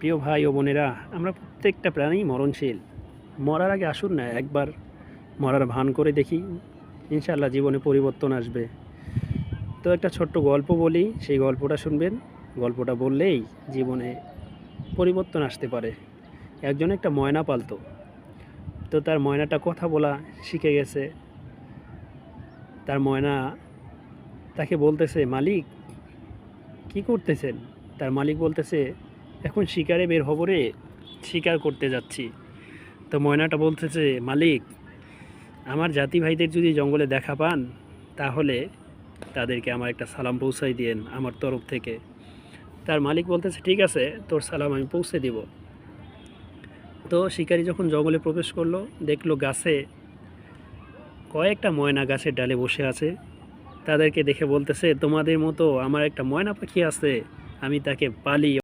প্রিয় ভাই ও বোনেরা, আমরা প্রত্যেকটা প্রাণী মরণশীল। মরার আগে আসুন না একবার মরার ভান করে দেখি, ইনশাআল্লাহ জীবনে পরিবর্তন আসবে। তো একটা ছোট্ট গল্প বলি, সেই গল্পটা শুনবেন। গল্পটা বললেই জীবনে পরিবর্তন আসতে পারে। একজন একটা ময়না পালতো। তো তার ময়নাটা কথা বলা শিখে গেছে। তার ময়না তাকে বলতেছে, মালিক কি করতেছেন? তার মালিক বলতেছে, এখন শিকারে বের হব রে, শিকার করতে যাচ্ছি। তো ময়নাটা বলতেছে, মালিক আমার জাতি ভাইদের যদি জঙ্গলে দেখা পান তাহলে তাদেরকে আমার একটা সালাম পৌঁছাই দিয়েন আমার তরফ থেকে। তার মালিক বলতেছে, ঠিক আছে, তোর সালাম আমি পৌঁছে দিব। তো শিকারী যখন জঙ্গলে প্রবেশ করলো, দেখলো গাছে কয়েকটা ময়না গাছের ডালে বসে আছে। তাদেরকে দেখে বলতেছে, তোমাদের মতো আমার একটা ময়না পাখি আছে, আমি তাকে পালি।